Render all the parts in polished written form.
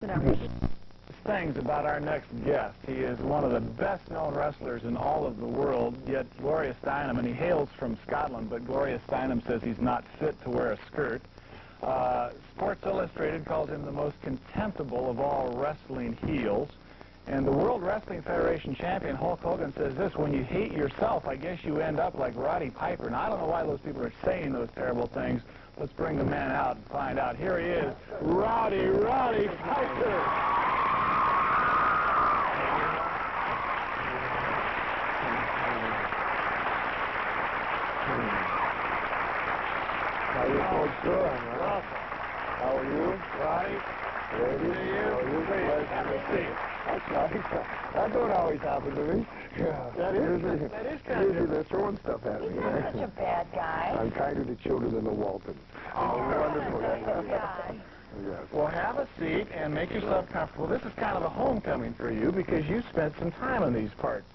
Things about our next guest. He is one of the best-known wrestlers in all of the world, yet Gloria Steinem, and he hails from Scotland, but Gloria Steinem says he's not fit to wear a skirt. Sports Illustrated calls him the most contemptible of all wrestling heels. And the World Wrestling Federation champion, Hulk Hogan, says this: when you hate yourself, I guess you end up like Roddy Piper. Now, I don't know why those people are saying those terrible things. Let's bring the man out and find out. Here he is, Roddy Piper. How are you folks doing? How are you? Roddy. Ladies, how are you? Pleasure to see you. That's nice. That don't always happen to me. Yeah. That is kind usually they're throwing stuff at me. He's not such a bad guy. I'm kinder to children than the Waltons. Oh, wonderful. guy. Yes. Well, have a seat and make yourself comfortable. This is kind of a homecoming for you because you spent some time in these parts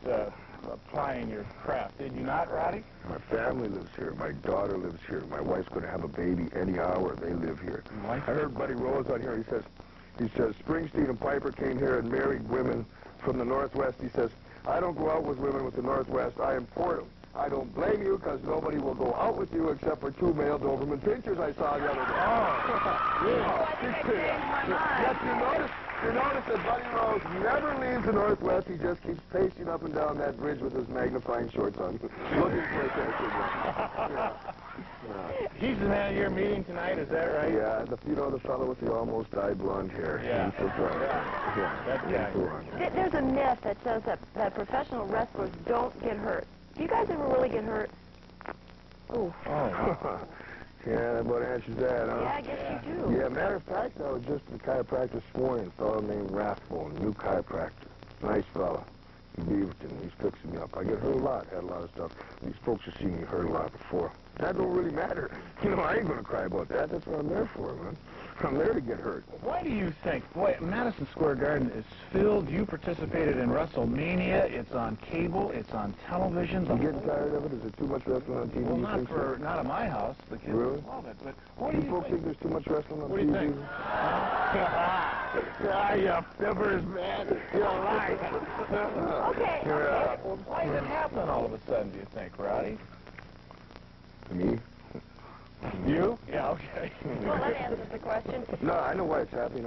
applying your craft. Did you not, Roddy? My family lives here. My daughter lives here. My wife's going to have a baby any hour. They live here. I heard Buddy Rose on here. He says Springsteen and Piper came here and married women from the Northwest. He says, I don't go out with women with the Northwest. I import them. I don't blame you because nobody will go out with you except for two male Doberman pinchers I saw the other day. I think I changed my mind. Yes, you notice that Buddy Rose never leaves the Northwest. He just keeps pacing up and down that bridge with his magnifying shorts on, looking for attention. He's the man you're meeting tonight, is that right? Yeah, the fellow with the almost dyed blonde hair. Yeah. He's the one. That guy. There's a myth that says that professional wrestlers don't get hurt. Do you guys ever really get hurt? Ooh. Oh. Yeah, that about answers that, huh? Yeah, I guess you do. Yeah, matter of fact, I was just in chiropractor this morning, a fellow named Rathbone, new chiropractor. Nice fella. Beaverton, he's fixing me up. I get hurt a lot, had a lot of stuff. These folks have seen me hurt a lot before. That don't really matter. I ain't going to cry about that. That's what I'm there for, man. I'm there to get hurt. Why do you think, boy, Madison Square Garden is filled. You participated in WrestleMania. It's on cable. It's on television. You getting tired of it? Is there too much wrestling on TV? Well, not at my house. The kids really? love it. But what do you folks think there's too much wrestling on TV? What do you think? You fibbers, man. You're right. Okay. Well, why did it happen all of a sudden, do you think, Roddy? Me? You? Yeah, okay. Well, that answers the question. No, I know why it's happening.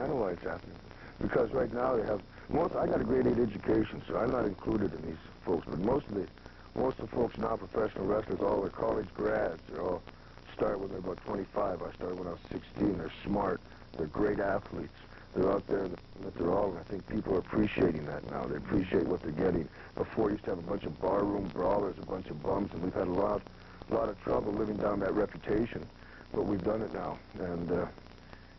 Because right now they have I got a grade 8 education, so I'm not included in these folks. But most of the folks now, professional wrestlers, all are college grads. They all start when they're about 25. I started when I was 16. They're smart. They're great athletes. They're out there that they're all, and I think people are appreciating that now. They appreciate what they're getting. Before, you used to have a bunch of barroom brawlers, a bunch of bums, and we've had a lot of trouble living down that reputation. But we've done it now, and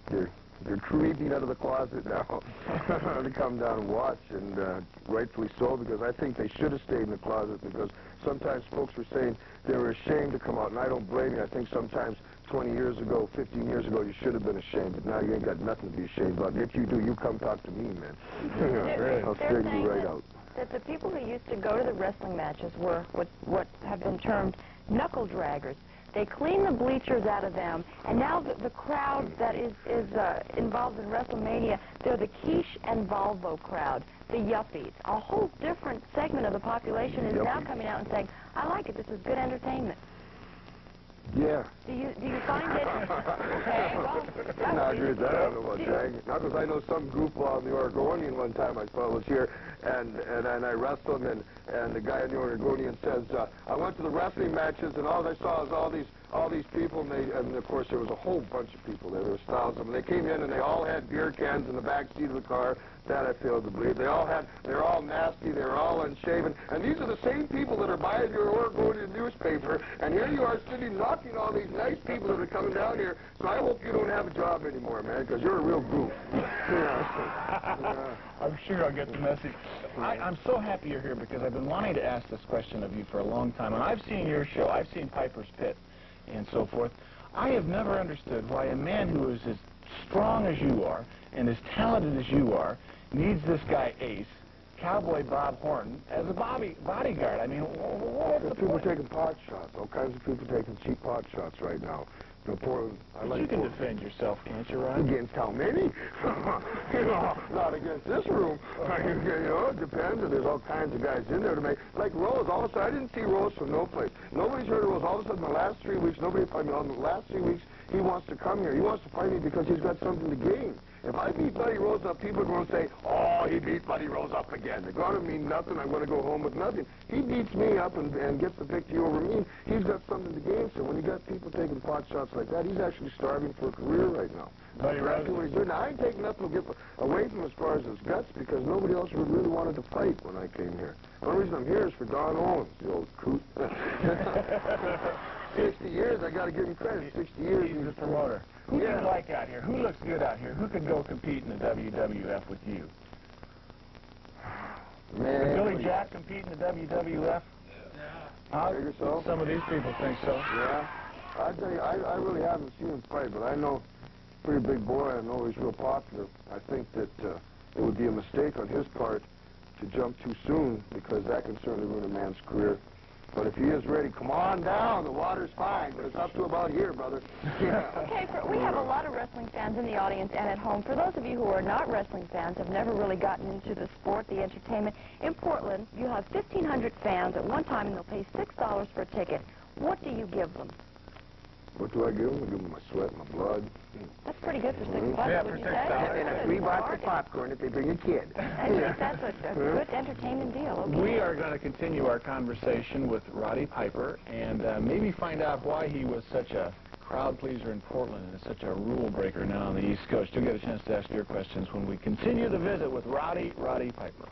they're creeping out of the closet now to come down and watch, and rightfully so, because I think they should have stayed in the closet, because sometimes folks were saying they were ashamed to come out, and I don't blame you. I think sometimes 20 years ago, 15 years ago, you should have been ashamed, but now you ain't got nothing to be ashamed about. If you do, you come talk to me, man. I'll straighten you right out. That the people who used to go to the wrestling matches were what have been termed knuckle draggers. They clean the bleachers out of them, and now the crowd that is involved in WrestleMania, they're the quiche and Volvo crowd, the yuppies. A whole different segment of the population is now coming out and saying, I like it, this is good entertainment. Yeah. Do you find it? Okay, well, I agree with that. I don't know about dragging. Not because I know some group on the Oregonian one time I saw was here, and I wrestled him, and the guy in the Oregonian says, I went to the wrestling matches, and all I saw was all these people, and of course there was a whole bunch of people there. There were thousands of them. They came in and they all had beer cans in the back seat of the car. That I failed to believe. They're all nasty. They're all unshaven. And these are the same people that are buying your Oregonian newspaper. And here you are sitting knocking all these nice people that are coming down here. So I hope you don't have a job anymore, man, because you're a real goof. I'm sure I'll get the message. I'm so happy you're here because I've been wanting to ask this question of you for a long time. And I've seen your show. I've seen Piper's Pit and so forth. I have never understood why a man who is as strong as you are and as talented as you are needs this guy Ace, Cowboy Bob Horton, as a bodyguard. I mean, what's the people point? taking pot shots, all kinds of people taking cheap pot shots right now. Portland. But you can defend yourself, can't you, Roddy? Against how many? Not against this room. It depends. And there's all kinds of guys in there to make. Like Rose, all of a sudden, I didn't see Rose from no place. Nobody's heard of Rose. All of a sudden, the last 3 weeks, on the last 3 weeks, he wants to come here. He wants to fight me because he's got something to gain. If I beat Buddy Rose up, people are going to say, oh, he beat Buddy Rose up again. They're going to mean nothing. I'm going to go home with nothing. He beats me up and gets the victory over me. He's got something to gain. So when you got people taking pot shots like that, he's actually starving for a career right now. Buddy Rose. What he's doing. Now, I ain't taking nothing away from him as far as his guts because nobody else really wanted to fight when I came here. The only reason I'm here is for Don Owens, the old coot. 60 years, I got to give him credit. 60 years. He's a promoter. Who do you like out here? Who looks good out here? Who could go compete in the WWF with you? Man. Would Billy Jack compete in the WWF? Yeah. Figure so. Some of these people think so. Yeah. I tell you, I really haven't seen him fight, but I know pretty big boy. I know he's real popular. I think that it would be a mistake on his part to jump too soon because that can certainly ruin a man's career. But if he is ready, come on down. The water's fine, but it's up to about here, brother. Okay, we have a lot of wrestling fans in the audience and at home. For those of you who are not wrestling fans, have never really gotten into the sport, the entertainment, in Portland, you have 1,500 fans at one time, and they'll pay $6 for a ticket. What do you give them? What do I give them? I give them my sweat, my blood. That's pretty good for $6, Yeah, would for you $6. say? And a free box of popcorn if they bring a kid. I think that's a good entertainment deal. Okay. We are going to continue our conversation with Roddy Piper and maybe find out why he was such a crowd pleaser in Portland and such a rule breaker now on the East Coast. You'll get a chance to ask your questions when we continue the visit with Roddy Piper.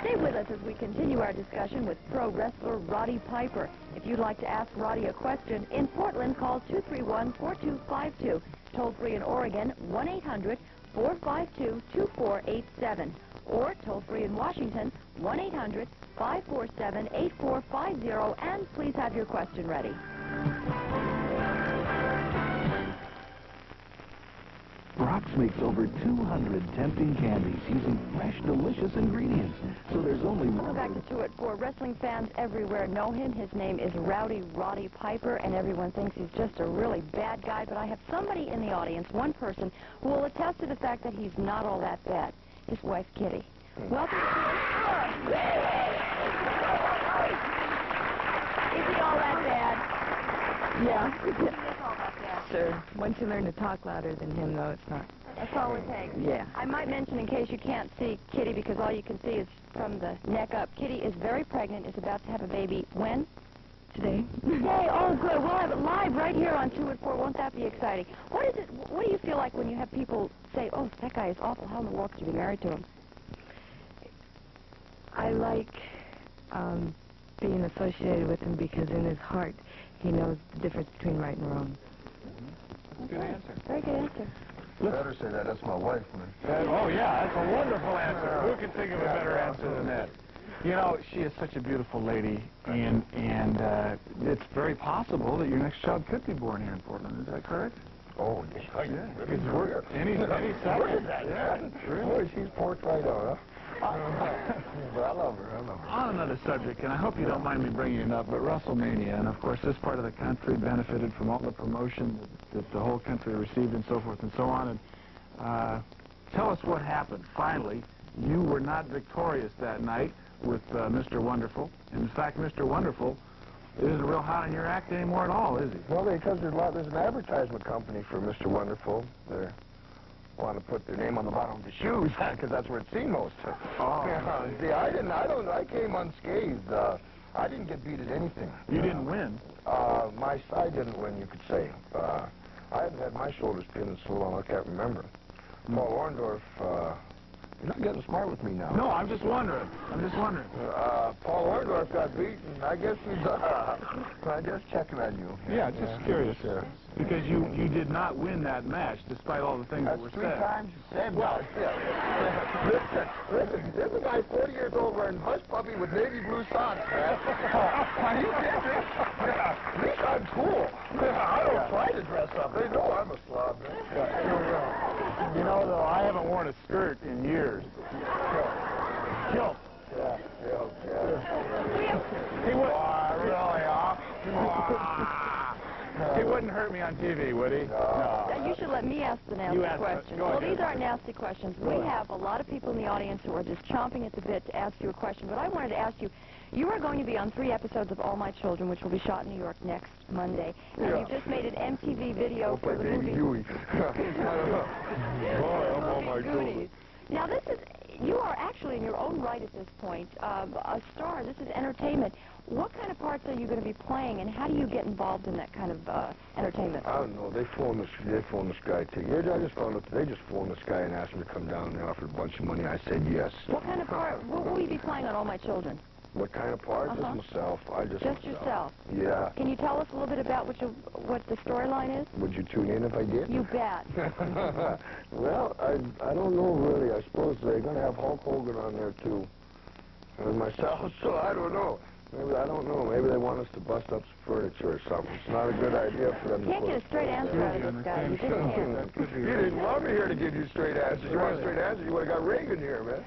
Stay with us as we continue our discussion with pro wrestler Roddy Piper. If you'd like to ask Roddy a question, in Portland, call 231-4252. Toll free in Oregon, 1-800-452-2487. Or toll free in Washington, 1-800-547-8450. And please have your question ready. Brock's makes over 200 tempting candies using fresh, delicious ingredients. So there's only Welcome one. back to It. For wrestling fans everywhere know him. His name is Roddy Piper, and everyone thinks he's just a really bad guy. But I have somebody in the audience, one person, who will attest to the fact that he's not all that bad. His wife, Kitty. Welcome to It. Is he all that bad? Yeah. He is all that bad. Sure. Once you learn to talk louder than him, though, it's not. That's all it takes. Yeah. I might mention, in case you can't see Kitty, because all you can see is from the neck up, Kitty is very pregnant, is about to have a baby. When? Today? Today. Oh, good. We'll have it live right here on 2 at 4. Won't that be exciting? What do you feel like when you have people say, oh, that guy is awful. How in the world could you be married to him? I like being associated with him because in his heart, he knows the difference between right and wrong. Good answer. Very good answer. Better say that. That's my wife, man. Oh, yeah, that's a wonderful answer. Who can think of a better answer than that? You know, she is such a beautiful lady, and it's very possible that your next child could be born here in Portland. Is that correct? Oh, yeah. It's worth any second. Yeah, true. Boy, she's porked right out, huh? But I love her. On another subject, and I hope you don't mind me bringing it up, but WrestleMania, and of course this part of the country benefited from all the promotion that the whole country received and so forth and so on. And tell us what happened. Finally, you were not victorious that night with Mr. Wonderful. In fact, Mr. Wonderful isn't real hot on your act anymore at all, is he? Well, because there's an advertisement company for Mr. Wonderful. They want to put their name on the bottom of the shoes because that's where it's seen most. Oh. See, I came unscathed. I didn't get beat at anything. You didn't win. My side didn't win, you could say. I haven't had my shoulders pinned in so long I can't remember. Paul Orndorff, you're not getting smart with me now. No, I'm just wondering. Paul Orndorff got beaten. I guess he's checking on you. Yeah, just curious. Yeah. Because you did not win that match, despite all the things that were That's 3 said. times you said. Well, listen, this is a guy 40 years old wearing hush puppy with navy blue socks, man. Are you kidding? At least I'm cool. I don't try to dress up. They know I'm a slob, man. You know, though, I haven't worn a skirt in years. Kilt. Yeah. He would. Really, huh? He wouldn't hurt me on TV, would he? Now, you should let me ask the nasty questions. Go Well, ahead. these aren't nasty questions. We have a lot of people in the audience who are just chomping at the bit to ask you a question. But I wanted to ask you, you are going to be on 3 episodes of All My Children, which will be shot in New York next Monday. And you've just made an MTV video for the movie. Boy, I'm all my children. Now, this is, you are actually in your own right at this point a star. This is entertainment. What kind of parts are you going to be playing, and how do you get involved in that kind of entertainment? I don't know. They phoned this guy. I just found out they just phoned this guy and asked me to come down, and they offered a bunch of money. I said yes. What kind of part? What will you be playing on All My Children? What kind of part? Just myself. Just yourself. Yeah. Can you tell us a little bit about what the storyline is? Would you tune in if I did? You bet. Well, I don't know really. I suppose they're going to have Hulk Hogan on there too, and myself. So I don't know. Maybe I don't know. Maybe they want us to bust up some furniture or something. It's not a good idea for them to Can't get a straight answer out of this guy. You just can't. You didn't want me here to give you straight answers. You want a straight answer, you would have got Reagan here, man.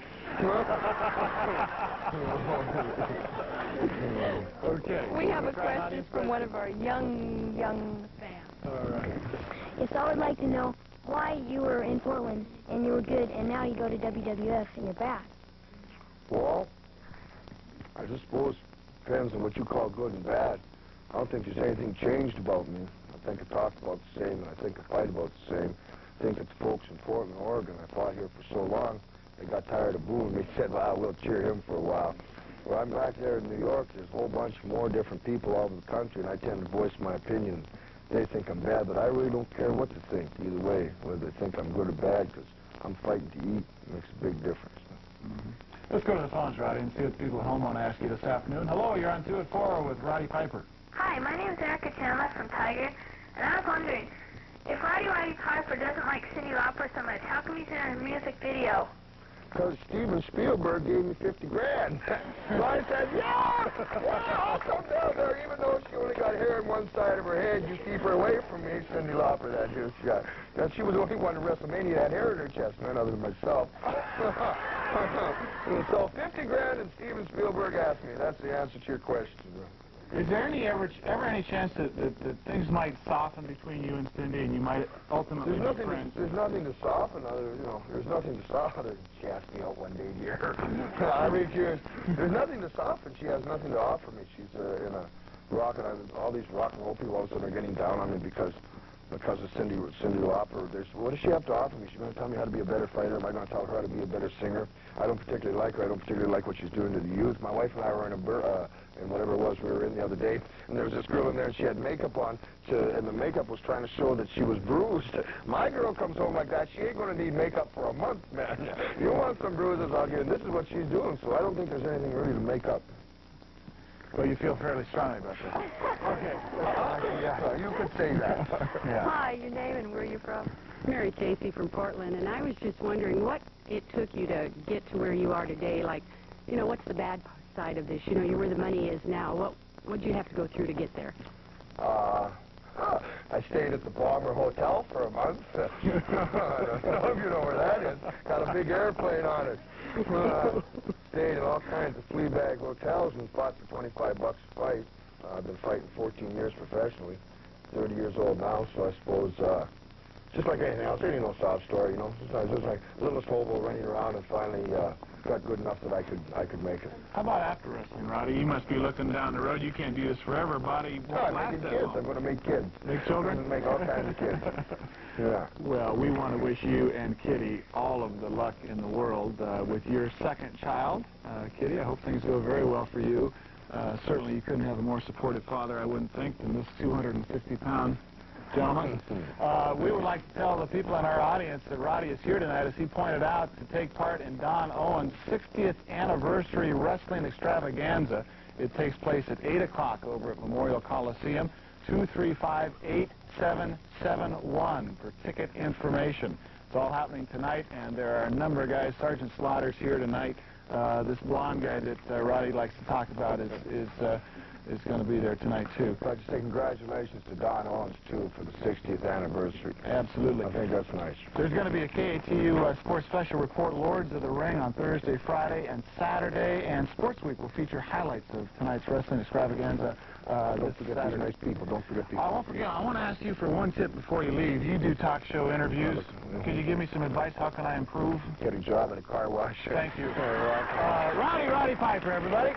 Okay. We have a question from one of our young fans. All right. Yes, I would like to know why you were in Portland and you were good, and now you go to WWF and you're bad. Well, I just suppose it depends on what you call good and bad. I don't think there's anything changed about me. I think I talk about the same, and I think I fight about the same. I think that the folks in Portland, Oregon, I fought here for so long, they got tired of booing me. Said, well, we'll cheer him for a while. Well, I'm back there in New York. There's a whole bunch more different people all over the country, and I tend to voice my opinion. They think I'm bad, but I really don't care what they think either way, whether they think I'm good or bad, because I'm fighting to eat. It makes a big difference. Let's go to the phones, Roddy, and see what people at home want to ask you this afternoon. Hello, you're on 2 at 4 with Roddy Piper. Hi, my name is Erica Chandler from Tiger, and I was wondering, if Roddy Piper doesn't like Cyndi Lauper so much, how come he's in a music video? Because Steven Spielberg gave me 50 grand. So I said, yeah, I'll come down there, even though she only got hair on one side of her head. You keep her away from me, Cyndi Lauper, that just shot. She was the only one at WrestleMania that had hair in her chest, man, other than myself. So 50 grand and Steven Spielberg asked me. That's the answer to your question. Is there ever any chance that things might soften between you and Cyndi, and you might ultimately be friends? There's nothing to soften. There's nothing to soften. She asked me out one day a year. I mean, there's nothing to soften. She has nothing to offer me. She's in a rock, and all these rock and roll people all of a sudden are getting down on me because of Cyndi Lauper. What does she have to offer me? She's going to tell me how to be a better fighter. Am I going to tell her how to be a better singer? I don't particularly like her. I don't particularly like what she's doing to the youth. My wife and I were in whatever it was we were in the other day, and there was this girl in there, and she had makeup on, and the makeup was trying to show that she was bruised. My girl comes home like that, she ain't going to need makeup for a month, man. You want some bruises, I'll give you. This is what she's doing, so I don't think there's anything really to make up. Well, you feel fairly strongly about that. Okay. Yeah, you could say that. Yeah. Hi, your name and where are you from? Mary Casey from Portland, and I was just wondering what it took you to get to where you are today. Like, what's the bad side of this? You're where the money is now. What did you have to go through to get there? I stayed at the Bomber Hotel for a month. I don't know if you know where that is. Got a big airplane on it. Stayed in all kinds of flea bag hotels and fought for $25 a fight. I've been fighting 14 years professionally. 30 years old now, so I suppose just like anything else, there ain't no sob story, Sometimes just like littlest hobo running around and finally got good enough that I could make it. How about after wrestling, Roddy? You must be looking down the road. You can't do this forever. Body won't last that long. I'm going to make kids. Make children? And make all kinds of kids. Yeah. Well, we want to wish you and Kitty all of the luck in the world with your second child. Kitty, I hope things go very well for you. Certainly you couldn't have a more supportive father, I wouldn't think, than this 250-pound gentlemen. We would like to tell the people in our audience that Roddy is here tonight, as he pointed out, to take part in Don Owen's 60th anniversary wrestling extravaganza. It takes place at 8 o'clock over at Memorial Coliseum, 235-8771 for ticket information. It's all happening tonight, and there are a number of guys. Sergeant Slaughter's here tonight. This blonde guy that Roddy likes to talk about is is going to be there tonight, too. I'd like to say congratulations to Don Owens, too, for the 60th anniversary. Absolutely. I think that's nice. There's going to be a KATU Sports Special Report, Lords of the Ring, on Thursday, Friday, and Saturday, and Sports Week will feature highlights of tonight's wrestling extravaganza. Don't forget these nice people. Don't forget these. I won't forget. I want to ask you for one tip before you leave. You do talk show interviews. Could you give me some advice? How can I improve? Get a job at a car wash. Thank you. Roddy Piper, everybody.